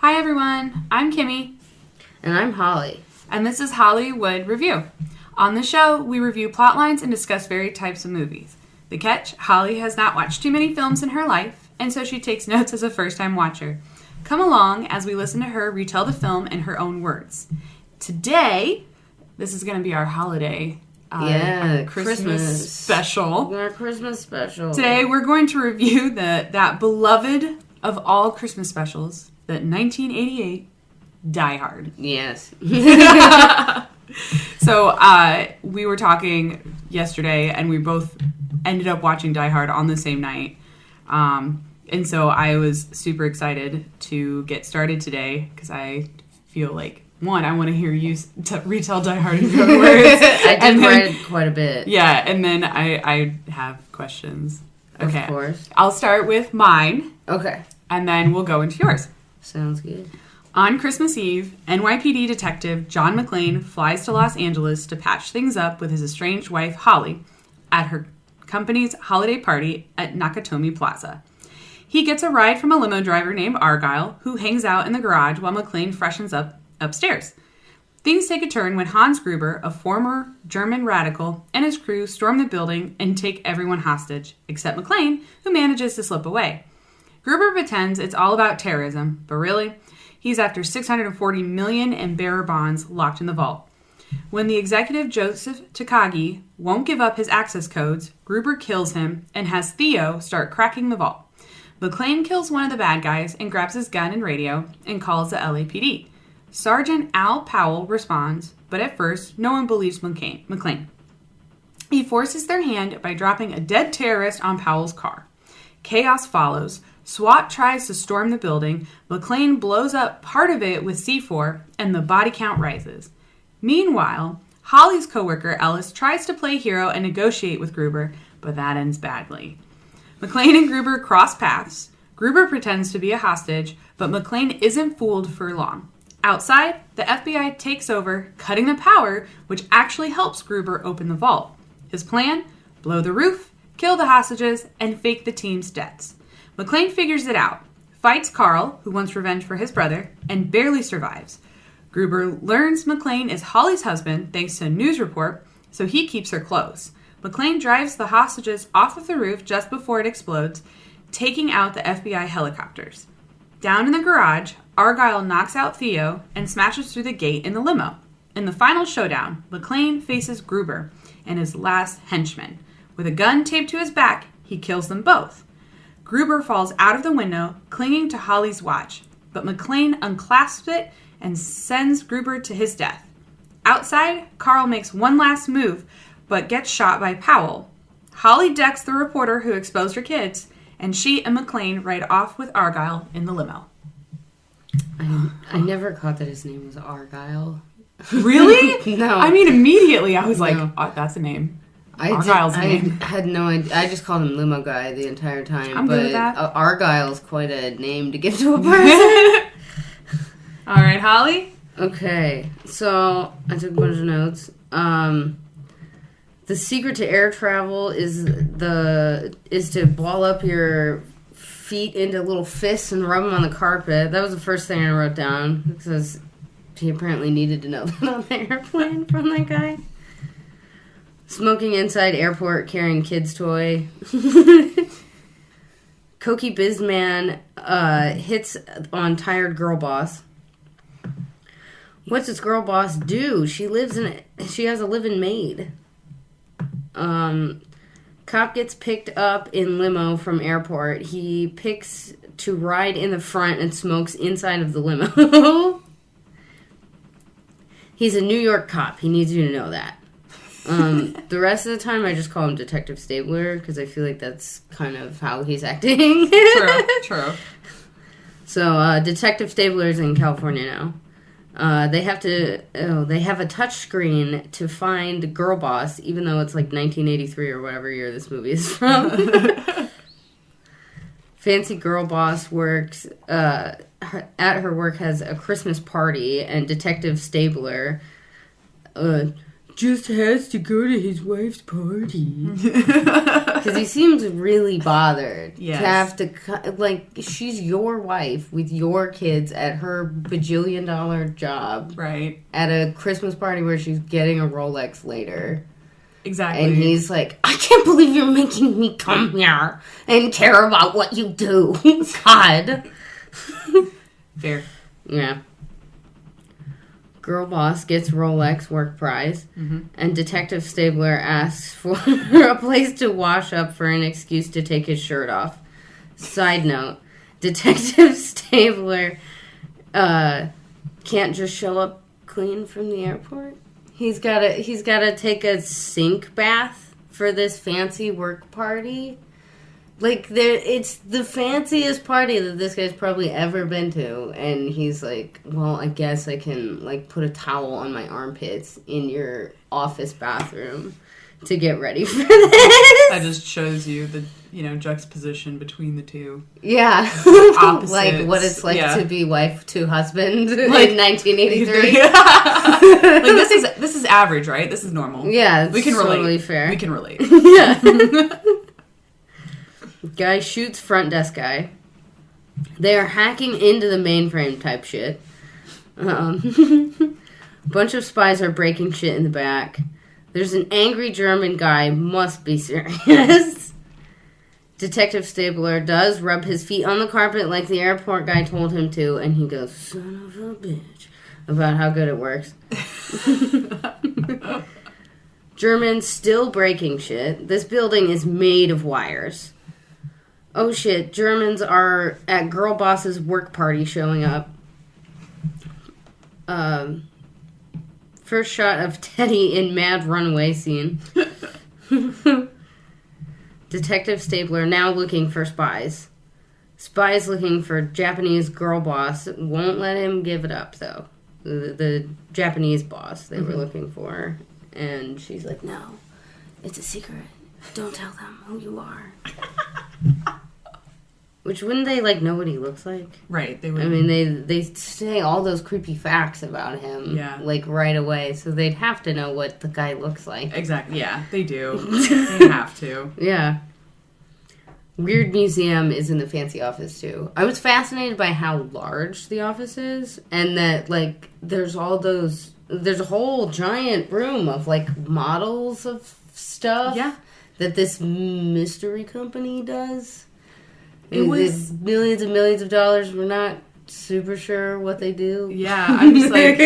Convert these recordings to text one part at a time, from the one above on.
Hi everyone, I'm Kimmy. And I'm Holly. And this is Hollywood Review. On the show, we review plot lines and discuss varied types of movies. The catch, Holly has not watched too many films in her life, and so she takes notes as a first-time watcher. Come along as we listen to her retell the film in her own words. Today, this is going to be our holiday our Christmas special. Our Christmas special. Today, we're going to review that beloved of all Christmas specials, the 1988 Die Hard. Yes. So, we were talking yesterday, and we both ended up watching Die Hard on the same night. And so I was super excited to get started today, because I feel like, one, I want to hear you retell Die Hard in your own words. I did read quite a bit. Yeah, and then I have questions. Okay. Of course. I'll start with mine. Okay. And then we'll go into yours. Sounds good. On Christmas Eve, NYPD detective John McClane flies to Los Angeles to patch things up with his estranged wife, Holly, at her company's holiday party at Nakatomi Plaza. He gets a ride from a limo driver named Argyle, who hangs out in the garage while McClane freshens up upstairs. Things take a turn when Hans Gruber, a former German radical, and his crew storm the building and take everyone hostage, except McClane, who manages to slip away. Gruber pretends it's all about terrorism, but really, he's after $640 million in bearer bonds locked in the vault. When the executive Joseph Takagi won't give up his access codes, Gruber kills him and has Theo start cracking the vault. McClane kills one of the bad guys and grabs his gun and radio and calls the LAPD. Sergeant Al Powell responds, but at first, no one believes McClane. He forces their hand by dropping a dead terrorist on Powell's car. Chaos follows. SWAT tries to storm the building. McClane blows up part of it with C4, and the body count rises. Meanwhile, Holly's coworker Ellis tries to play hero and negotiate with Gruber, but that ends badly. McClane and Gruber cross paths. Gruber pretends to be a hostage, but McClane isn't fooled for long. Outside, the FBI takes over, cutting the power, which actually helps Gruber open the vault. His plan? Blow the roof, kill the hostages, and fake the team's deaths. McClane figures it out, fights Carl, who wants revenge for his brother, and barely survives. Gruber learns McClane is Holly's husband thanks to a news report, so he keeps her close. McClane drives the hostages off of the roof just before it explodes, taking out the FBI helicopters. Down in the garage, Argyle knocks out Theo and smashes through the gate in the limo. In the final showdown, McClane faces Gruber and his last henchman. With a gun taped to his back, he kills them both. Gruber falls out of the window, clinging to Holly's watch, but McClane unclasps it and sends Gruber to his death. Outside, Carl makes one last move, but gets shot by Powell. Holly decks the reporter who exposed her kids, and she and McClane ride off with Argyle in the limo. I never caught that his name was Argyle. Really? No. I mean, immediately I was like, oh, that's a name. Argyle's name. I had no idea. I just called him Limo Guy the entire time. I'm good with that. Argyle's quite a name to give to a person. All right, Holly? Okay, so I took a bunch of notes. The secret to air travel is to ball up your feet into little fists and rub them on the carpet. That was the first thing I wrote down because he apparently needed to know that on the airplane from that guy. Smoking inside airport, carrying kids' toy. Cokie Bizman hits on tired girl boss. What's this girl boss do? She has a live-in maid. Cop gets picked up in limo from airport. He picks to ride in the front and smokes inside of the limo. He's a New York cop. He needs you to know that. The rest of the time, I just call him Detective Stabler because I feel like that's kind of how he's acting. True. So, Detective Stabler's in California now. They have a touch screen to find Girl Boss, even though it's like 1983 or whatever year this movie is from. Fancy Girl Boss works at her work has a Christmas party, and Detective Stabler just has to go to his wife's party. Because he seems really bothered. Yes. To have to, like, she's your wife with your kids at her bajillion-dollar job. Right. At a Christmas party where she's getting a Rolex later. Exactly. And he's like, I can't believe you're making me come here and care about what you do. God. Fair. Yeah. Girl boss gets Rolex work prize, and Detective Stabler asks for a place to wash up for an excuse to take his shirt off. Side note, Detective Stabler can't just show up clean from the airport. He's gotta take a sink bath for this fancy work party. Like, it's the fanciest party that this guy's probably ever been to. And he's like, well, I guess I can, like, put a towel on my armpits in your office bathroom to get ready for this. That just shows you the, juxtaposition between the two. Yeah. Opposites. Like, what it's like to be wife to husband like, in 1983. Like, this is average, right? This is normal. Yeah, it's we can relate. Totally fair. We can relate. Yeah. Guy shoots front desk guy. They are hacking into the mainframe type shit. Bunch of spies are breaking shit in the back. There's an angry German guy. Must be serious. Detective Stabler does rub his feet on the carpet like the airport guy told him to, and he goes, son of a bitch, about how good it works. Germans still breaking shit. This building is made of wires. Oh shit, Germans are at Girl Boss's work party showing up. First shot of Teddy in mad runaway scene. Detective Stabler now looking for spies. Spies looking for Japanese girl boss. Won't let him give it up, though. The Japanese boss they were looking for. And she's like, no, it's a secret. Don't tell them who you are. Which, wouldn't they, like, know what he looks like? Right, they would. I mean, they say all those creepy facts about him, like, right away. So they'd have to know what the guy looks like. Exactly, yeah, they do. They have to. Yeah. Weird Museum is in the fancy office, too. I was fascinated by how large the office is. And that, like, there's all those... There's a whole giant room of, like, models of stuff. Yeah. That this mystery company does. It was millions and millions of dollars. We're not super sure what they do. Yeah, I'm just like...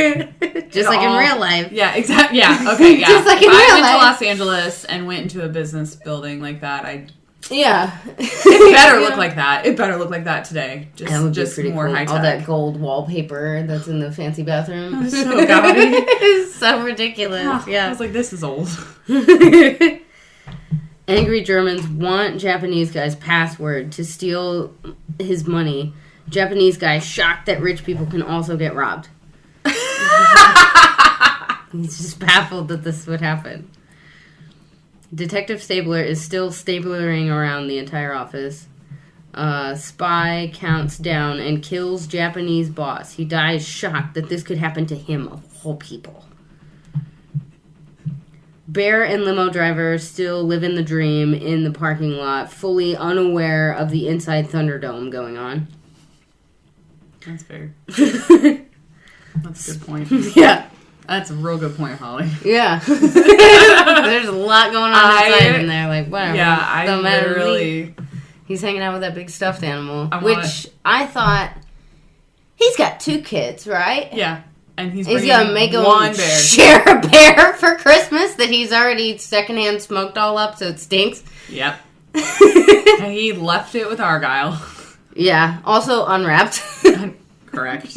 just like in real life. Yeah, exactly. Yeah, okay, yeah. Just like in if real I went life. to Los Angeles and went into a business building like that, Yeah. It better look like that. It better look like that today. That would just be pretty more cool. high tech. All that gold wallpaper that's in the fancy bathroom. So gaudy. It's so ridiculous. Yeah. I was like, this is old. Angry Germans want Japanese guy's password to steal his money. Japanese guy shocked that rich people can also get robbed. He's just baffled that this would happen. Detective Stabler is still stablering around the entire office. Spy counts down and kills Japanese boss. He dies shocked that this could happen to him of all people. Bear and limo driver still living the dream in the parking lot, fully unaware of the inside Thunderdome going on. That's fair. That's a good point. Yeah. That's a real good point, Holly. Yeah. There's a lot going on inside in there. Like, whatever. Yeah, I Don't matter to me. literally... He's hanging out with that big stuffed animal. Which I thought... He's got 2 kids, right? Yeah. And he's gonna make him one bear. share a bear for Christmas that he's already secondhand smoked all up so it stinks. Yep. And he left it with Argyle. Yeah. Also unwrapped. Correct.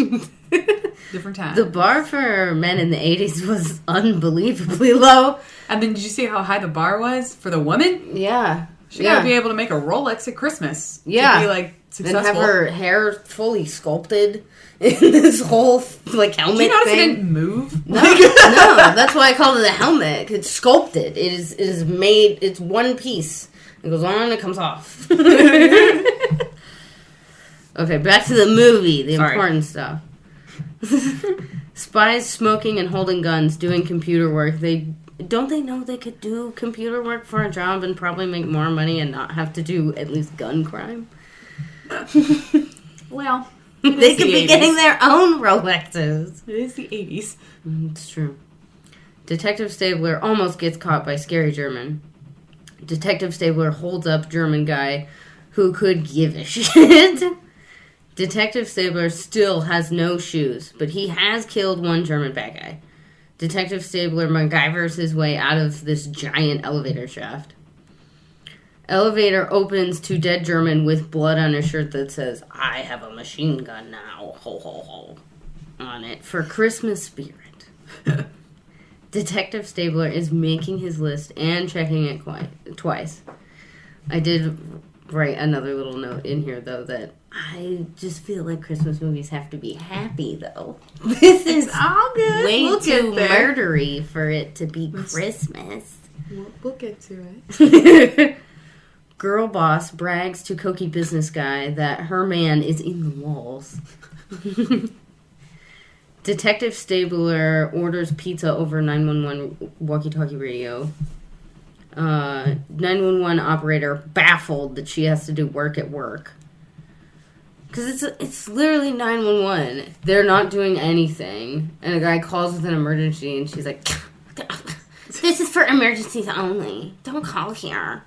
Different time. The bar for men in the 80s was unbelievably low. And then did you see how high the bar was for the woman? Yeah. She gotta be able to make a Rolex at Christmas. Yeah. To be, like, successful. And have her hair fully sculpted in this whole, like, helmet Did you notice thing. it didn't move? No, no, that's why I called it a helmet. It's sculpted. It is made, it's one piece. It goes on and it comes off. Okay, back to the movie, the important stuff. Spies smoking and holding guns, doing computer work. They don't they know they could do computer work for a job and probably make more money and not have to do at least gun crime? Well, they could be getting their own Rolexes. It is the 80s. It's true. Detective Stabler almost gets caught by Scary German. Detective Stabler holds up German guy who could give a shit. Detective Stabler still has no shoes, but he has killed one German bad guy. Detective Stabler MacGyvers his way out of this giant elevator shaft. Elevator opens to dead German with blood on his shirt that says, "I have a machine gun now, ho ho ho," on it for Christmas spirit. Detective Stabler is making his list and checking it twice. I did write another little note in here, though, that I just feel like Christmas movies have to be happy, though. This is all good. way We'll too get there. murdery for it to be Christmas. We'll get to it. Girl boss brags to Cokie business guy that her man is in the walls. Detective Stabler orders pizza over 911 walkie-talkie radio. 911 operator baffled that she has to do work at work. Because it's literally 911. They're not doing anything. And a guy calls with an emergency and she's like, "This is for emergencies only. Don't call here."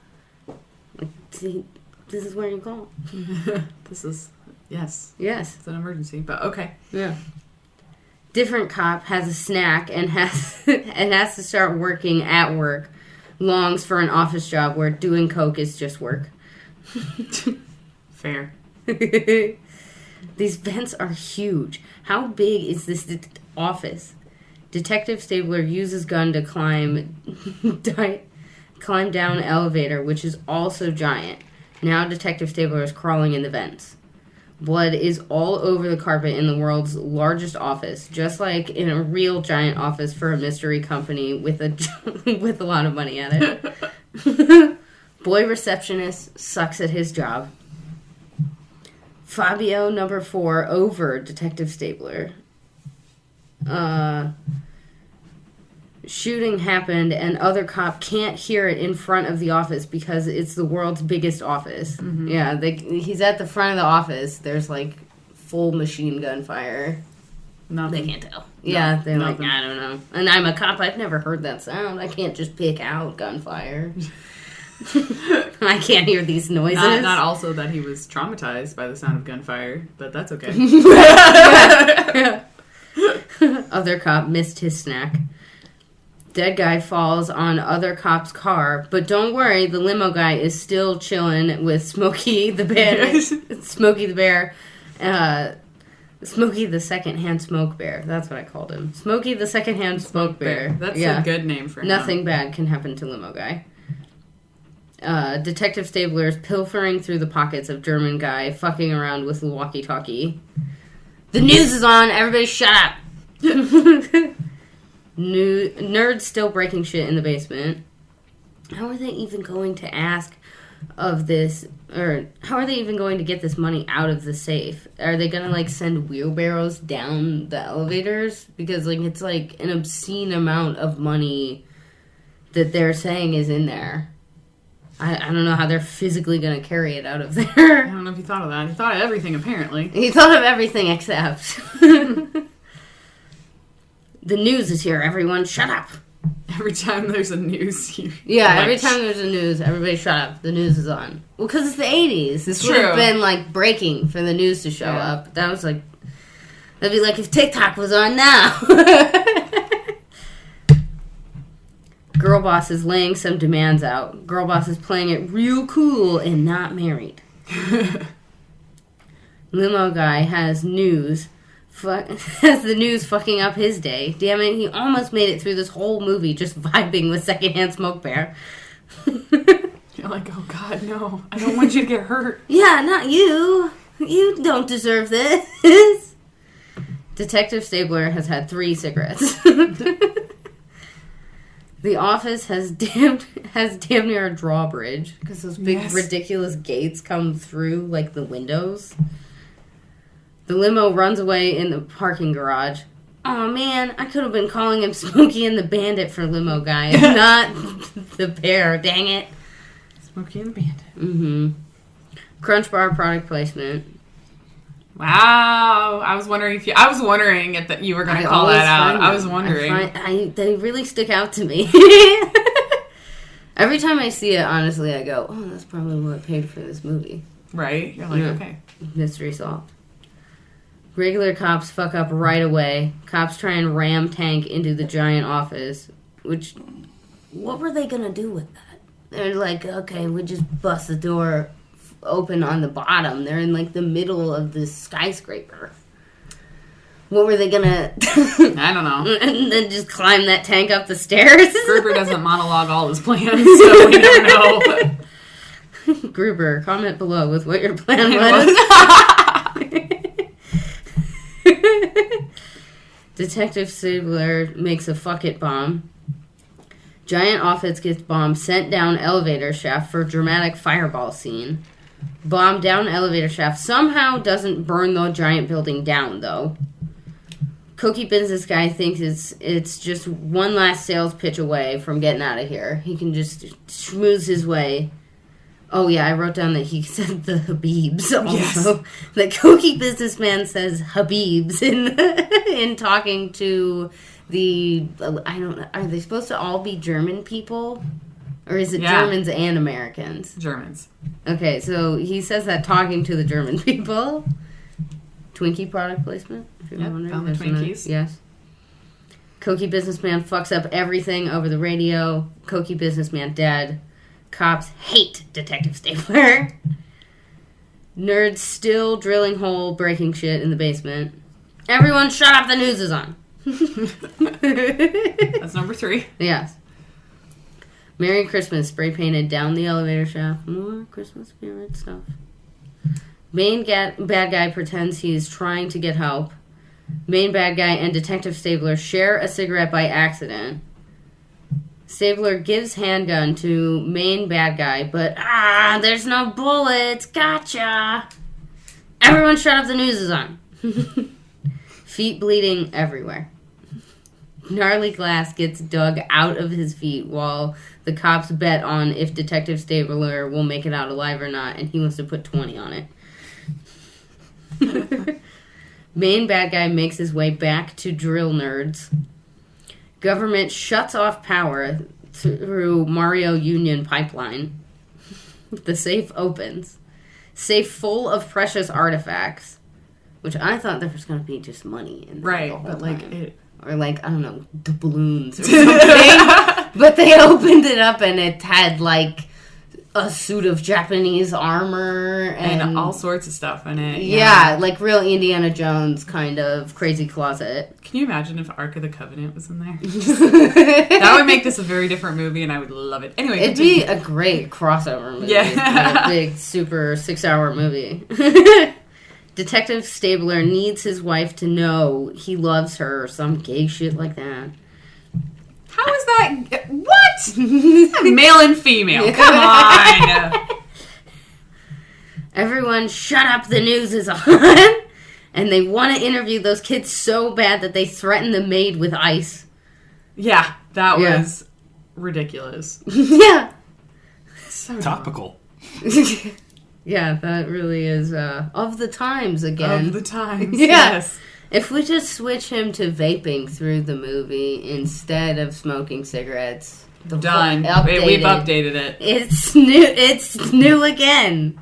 Like, see, this is where you call. This is, yes. Yes. It's an emergency, but okay. Yeah. Different cop has a snack and has to start working at work. Longs for an office job where doing coke is just work. Fair. These vents are huge. How big is this office? Detective Stabler uses gun to climb down elevator, which is also giant. Now Detective Stabler is crawling in the vents. Blood is all over the carpet in the world's largest office, just like in a real giant office for a mystery company with a lot of money at it. Boy receptionist sucks at his job. Fabio number 4 over Detective Stabler. Shooting happened and other cop can't hear it in front of the office because it's the world's biggest office. Mm-hmm. Yeah, he's at the front of the office. There's like full machine gun fire. Nothing. They can't tell. Yeah, they're nothing. like, I don't know. And I'm a cop. I've never heard that sound. I can't just pick out gunfire. I can't hear these noises. Not also that he was traumatized by the sound of gunfire, but that's okay. Other cop missed his snack. Dead guy falls on other cop's car, but don't worry, the limo guy is still chilling with Smokey the Bear. Smokey the Bear. Smokey the Secondhand Smoke Bear. That's what I called him. Smokey the Secondhand Smoke Bear. That's a good name for him. Nothing bad can happen to limo guy. Detective Stabler is pilfering through the pockets of German guy, fucking around with the walkie-talkie. The news is on! Everybody shut up! Nerds still breaking shit in the basement. How are they even going to ask of this, or how are they even going to get this money out of the safe? Are they gonna like send wheelbarrows down the elevators? Because like it's like an obscene amount of money that they're saying is in there. I don't know how they're physically gonna carry it out of there. I don't know if he thought of that. He thought of everything, apparently. He thought of everything except the news is here, everyone. Shut up. Every time there's a news, every time there's a news, everybody shut up. The news is on. Well, because it's the 80s. This would have been, like, breaking for the news to show up. That was, like... That'd be like if TikTok was on now. Girl boss is laying some demands out. Girl boss is playing it real cool and not married. Limo guy has news... has the news fucking up his day. Damn it, he almost made it through this whole movie just vibing with Secondhand Smoke Bear. You're like, oh god, no. I don't want you to get hurt. Yeah, not you. You don't deserve this. Detective Stabler has had 3 cigarettes. The office has damn near a drawbridge because those big ridiculous gates come through like the windows. The limo runs away in the parking garage. Oh man, I could have been calling him Smokey and the Bandit for limo guy, and not the bear. Dang it. Smokey and the Bandit. Mm-hmm. Crunch Bar product placement. Wow. I was wondering if you were going to call that out. I was wondering. They really stick out to me. Every time I see it, honestly, I go, oh, that's probably what I paid for this movie. Right? You're like, okay. Mystery solved. Regular cops fuck up right away. Cops try and ram tank into the giant office. Which, what were they going to do with that? They're like, okay, we just bust the door open on the bottom. They're in, like, the middle of this skyscraper. What were they going to... I don't know. And then just climb that tank up the stairs? Gruber doesn't monologue all his plans, so we never know. Gruber, comment below with what your plan was. Detective Stabler makes a fuck it bomb. Giant office gets bomb sent down elevator shaft for dramatic fireball scene. Bomb down elevator shaft somehow doesn't burn the giant building down, though. Cokey business guy thinks it's just one last sales pitch away from getting out of here. He can just schmooze his way. Oh, yeah, I wrote down that he said the Habibs also. Yes. The Cokey businessman says Habibs in talking to the... I don't know. Are they supposed to all be German people? Or is it Germans and Americans? Germans. Okay, so he says that talking to the German people. Twinkie product placement, if you're wondering. Found the Twinkies. Yes. Cokey businessman fucks up everything over the radio. Cokey businessman dead. Cops hate Detective Stabler. Nerds still drilling hole, breaking shit in the basement. Everyone shut up, the news is on. That's number 3. Yes. Merry Christmas spray painted down the elevator shaft. More Christmas spirit stuff. Main bad guy pretends he's trying to get help. Main bad guy and Detective Stabler share a cigarette by accident. Stabler gives handgun to main bad guy, but there's no bullets. Gotcha. Everyone shut up, the news is on. Feet bleeding everywhere. Gnarly glass gets dug out of his feet while the cops bet on if Detective Stabler will make it out alive or not, and he wants to put 20 on it. Main bad guy makes his way back to drill nerds. Government shuts off power through Mario Union pipeline. The safe opens. Safe full of precious artifacts, which I thought there was going to be just money in there. Right, but like it... Or like, I don't know, doubloons or something. But they opened it up and it had like a suit of Japanese armor and all sorts of stuff in it. Yeah, like real Indiana Jones kind of crazy closet. Can you imagine if Ark of the Covenant was in there? That would make this a very different movie, and I would love it. Anyway, it'd be a great crossover movie. Yeah, like a big, super 6-hour movie. Detective Stabler needs his wife to know he loves her or some gay shit like that. How is that? What? Male and female. Come on. Everyone shut up, the news is on. And they want to interview those kids so bad that they threaten the maid with ice. Yeah, that was ridiculous. Yeah. So topical. Yeah, that really is of the times again. Of the times, yeah. Yes. If we just switch him to vaping through the movie instead of smoking cigarettes. Done. We've updated it. It's new. It's new again.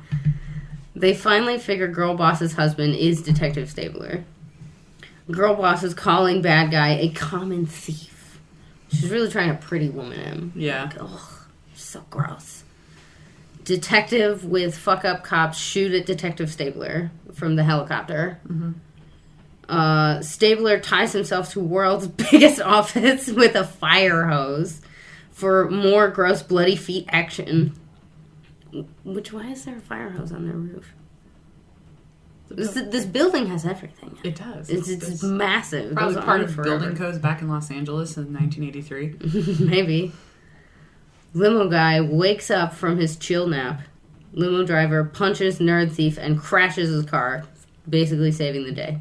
They finally figure Girl Boss's husband is Detective Stabler. Girl Boss is calling bad guy a common thief. She's really trying to pretty woman him. Yeah. Like, ugh, so gross. Detective with fuck-up cops shoot at Detective Stabler from the helicopter. Mm-hmm. Stabler ties himself to world's biggest office with a fire hose for more gross bloody feet action. Why is there a fire hose on their roof? This building has everything. It does. It's massive. Probably part of building codes back in Los Angeles in 1983. Maybe. Limo guy wakes up from his chill nap. Limo driver punches nerd thief and crashes his car, basically saving the day.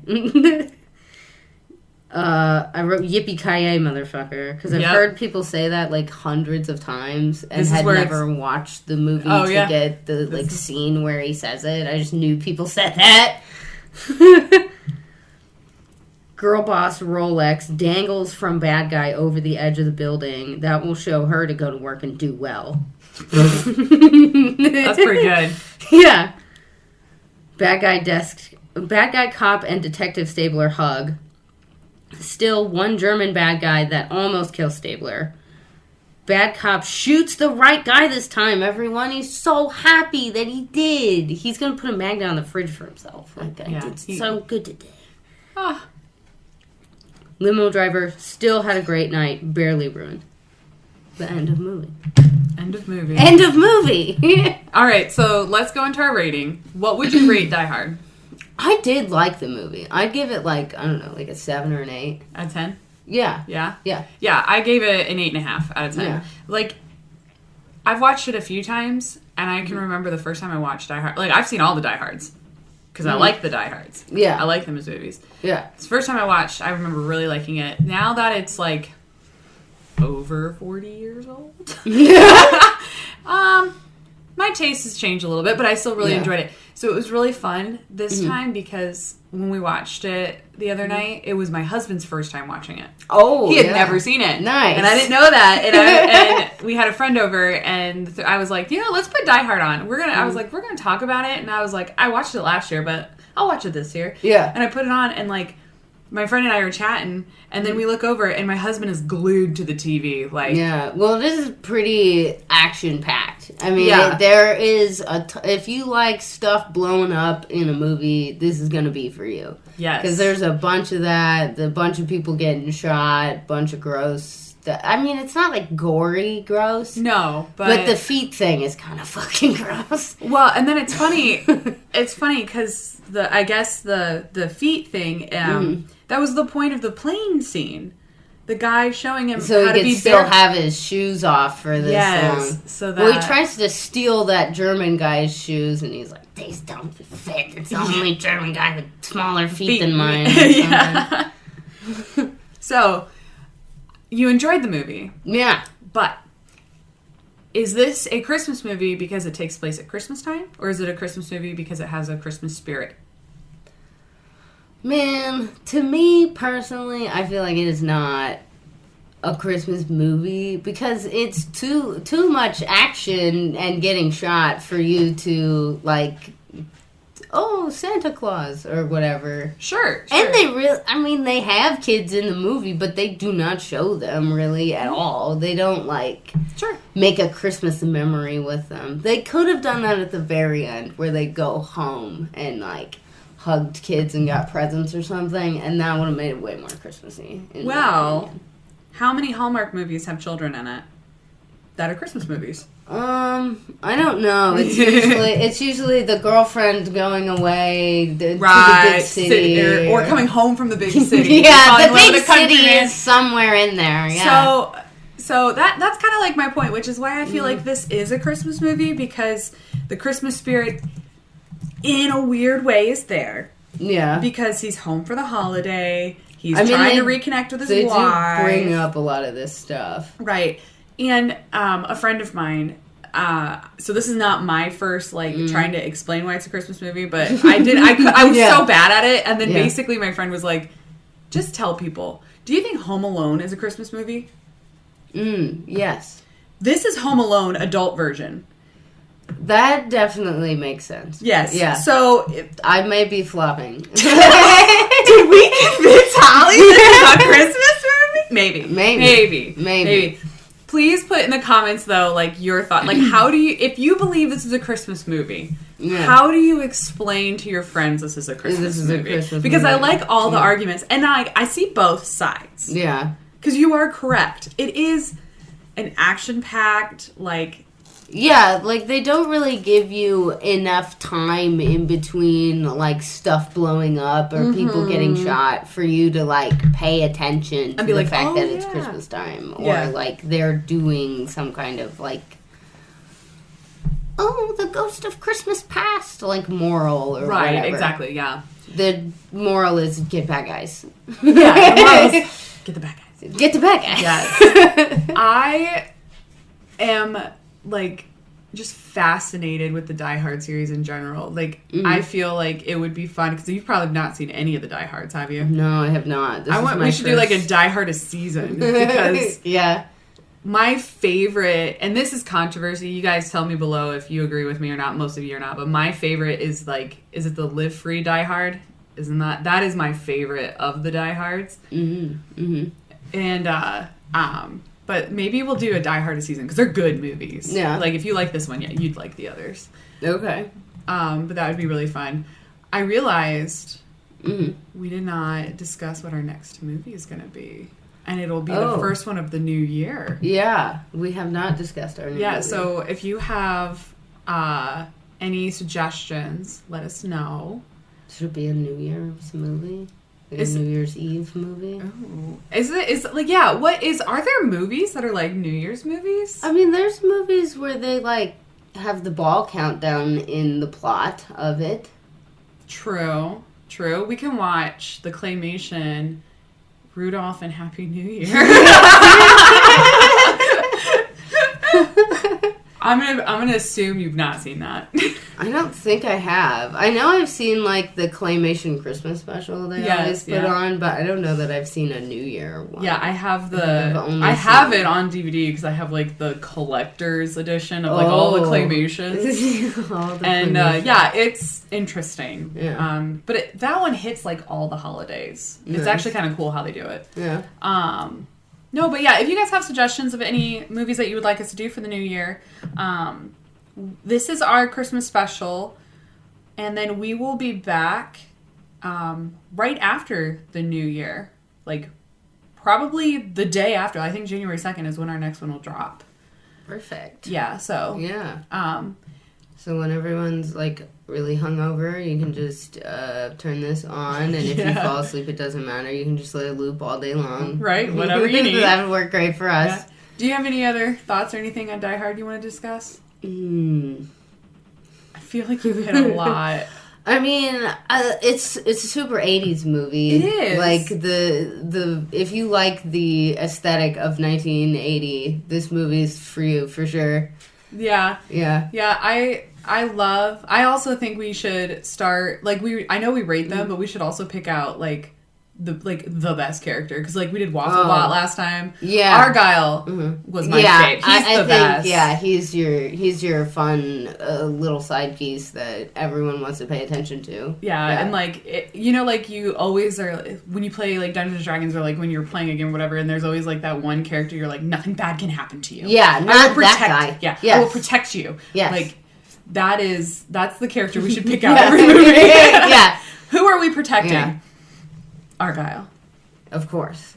I wrote yippee-ki-yay, motherfucker, because I've heard people say that, like, hundreds of times, and had never watched the movie get the, scene where he says it. I just knew people said that. Girl boss Rolex dangles from bad guy over the edge of the building. That will show her to go to work and do well. That's pretty good. Yeah. Bad guy cop and detective Stabler hug. Still one German bad guy that almost kills Stabler. Bad cop shoots the right guy this time, everyone. He's so happy that he did. He's going to put a magnet on the fridge for himself. Like, I did so good today. Ah. Limo driver still had a great night, barely ruined. The end of movie. End of movie. End of movie. All right, so let's go into our rating. What would you rate Die Hard? I did like the movie. I'd give it, like, I don't know, like a 7 or an 8. Out of 10? Yeah. Yeah? Yeah. Yeah, I gave it an 8.5 out of 10. Yeah. Like, I've watched it a few times, and I can remember the first time I watched Die Hard. Like, I've seen all the Die Hards. Because I like the Die Hards. Yeah. I like them as movies. Yeah. It's the first time I watched, I remember really liking it. Now that it's, like, over 40 years old. My taste has changed a little bit, but I still really enjoyed it. So it was really fun this time because when we watched it the other night, it was my husband's first time watching it. Oh, he had never seen it. Nice. And I didn't know that. And we had a friend over, and I was like, let's put Die Hard on. I was like, we're gonna talk about it. And I was like, I watched it last year, but I'll watch it this year. Yeah. And I put it on, and like, my friend and I are chatting, and then we look over, and my husband is glued to the TV. Like, yeah, well, this is pretty action-packed. I mean, there is if you like stuff blowing up in a movie, this is going to be for you. Yes. Because there's a bunch of that, a bunch of people getting shot, bunch of gross stuff. I mean, it's not like gory gross. No, but the feet thing is kind of fucking gross. Well, and then it's funny. It's funny because I guess the feet thing, that was the point of the plane scene. The guy showing him so how he to could be still have his shoes off for this song. So that... Well, he tries to steal that German guy's shoes, and he's like, "These don't fit. It's the only German guy with smaller feet than mine." Yeah. So, you enjoyed the movie. Yeah. But, is this a Christmas movie because it takes place at Christmas time? Or is it a Christmas movie because it has a Christmas spirit? Man, to me personally, I feel like it is not a Christmas movie because it's too much action and getting shot for you to like, oh, Santa Claus or whatever. Sure. And they have kids in the movie, but they do not show them really at all. They don't like make a Christmas memory with them. They could have done that at the very end where they go home and like hugged kids and got presents or something, and that would have made it way more Christmassy. Well, how many Hallmark movies have children in it that are Christmas movies? I don't know. It's usually the girlfriend going away to the big city, or coming home from the big city. Yeah, the big city is somewhere in there. Yeah. So that's kind of like my point, which is why I feel like this is a Christmas movie because the Christmas spirit, in a weird way, is there. Yeah. Because he's home for the holiday. He's trying to reconnect with his wife. They do bring up a lot of this stuff. Right. And a friend of mine, so this is not my first, trying to explain why it's a Christmas movie, but I was so bad at it. And then basically my friend was like, just tell people, do you think Home Alone is a Christmas movie? Yes. This is Home Alone, adult version. That definitely makes sense. Yes. Yeah. So I may be flopping. Did we convince Holly this is a Christmas movie? Maybe. Please put in the comments though, your thought. How do you, if you believe this is a Christmas movie, how do you explain to your friends this is a Christmas movie? Because I like all the arguments, and I see both sides. Yeah. Because you are correct. It is an action-packed, yeah, they don't really give you enough time in between, stuff blowing up or people getting shot for you to, pay attention to the fact that it's Christmas time. Or, they're doing some kind of, the ghost of Christmas past, moral or whatever. Right, exactly, yeah. The moral is get bad guys. Yeah, the moral is get the bad guys. Get the bad guys. Yes. I am, like, just fascinated with the Die Hard series in general. Like, I feel like it would be fun, because you've probably not seen any of the Die Hards, have you? No, I have not. We should do, like, a Die Hard a season, because... Yeah. My favorite, and this is controversy, you guys tell me below if you agree with me or not, most of you are not, but my favorite is, like, is it the Live Free Die Hard? Isn't that is my favorite of the Die Hards. And, but maybe we'll do a Die Hard a season, because they're good movies. Yeah. Like, if you like this one, yeah, you'd like the others. Okay. But that would be really fun. I realized we did not discuss what our next movie is going to be. And it'll be the first one of the new year. Yeah, we have not discussed our new movie. So if you have any suggestions, let us know. Should it be a New Year's movie? Like a New Year's Eve movie? Oh. Are there movies that are like New Year's movies? I mean, there's movies where they, like, have the ball countdown in the plot of it. True. We can watch the claymation Rudolph and Happy New Year. I'm gonna assume you've not seen that. I don't think I have. I know I've seen, like, the claymation Christmas special they always put on, but I don't know that I've seen a New Year one. Yeah, I have it on DVD because I have, like, the collector's edition of, like, all the claymations. It's interesting. Yeah. But that one hits, like, all the holidays. Nice. It's actually kind of cool how they do it. Yeah. No, but yeah, if you guys have suggestions of any movies that you would like us to do for the new year, this is our Christmas special, and then we will be back right after the new year, like probably the day after. I think January 2nd is when our next one will drop. Perfect. Yeah, so. Yeah. So when everyone's, like, really hungover, you can just turn this on, and if you fall asleep, it doesn't matter. You can just let it loop all day long. Right, whatever you need. That would work great for us. Yeah. Do you have any other thoughts or anything on Die Hard you want to discuss? I feel like you've hit a lot. I mean, it's a super 80s movie. It is. Like, the if you like the aesthetic of 1980, this movie's for you, for sure. Yeah. Yeah. Yeah, I also think we should start, like, I know we rate them, but we should also pick out, like, the best character, because, like, we did Waffle Bot last time. Yeah. Argyle was my fave. He's the best. Yeah, he's your fun little side piece that everyone wants to pay attention to. Yeah. And, like, like, you always are, when you play, like, Dungeons & Dragons, or, like, when you're playing a game or whatever, and there's always, like, that one character you're like, nothing bad can happen to you. Yeah, not that guy. Yeah, yes. I will protect you. Yes. Like, that's the character we should pick out every movie. Yeah. Who are we protecting? Yeah. Argyle. Of course.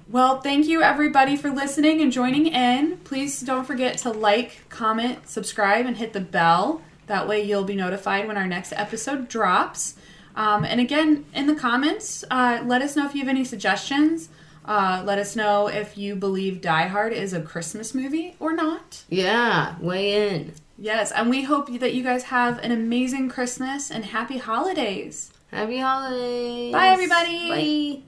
Well, thank you everybody for listening and joining in. Please don't forget to like, comment, subscribe, and hit the bell. That way you'll be notified when our next episode drops. And again, in the comments, let us know if you have any suggestions. Let us know if you believe Die Hard is a Christmas movie or not. Yeah, weigh in. Yes, and we hope that you guys have an amazing Christmas and happy holidays. Happy holidays. Bye, everybody. Bye.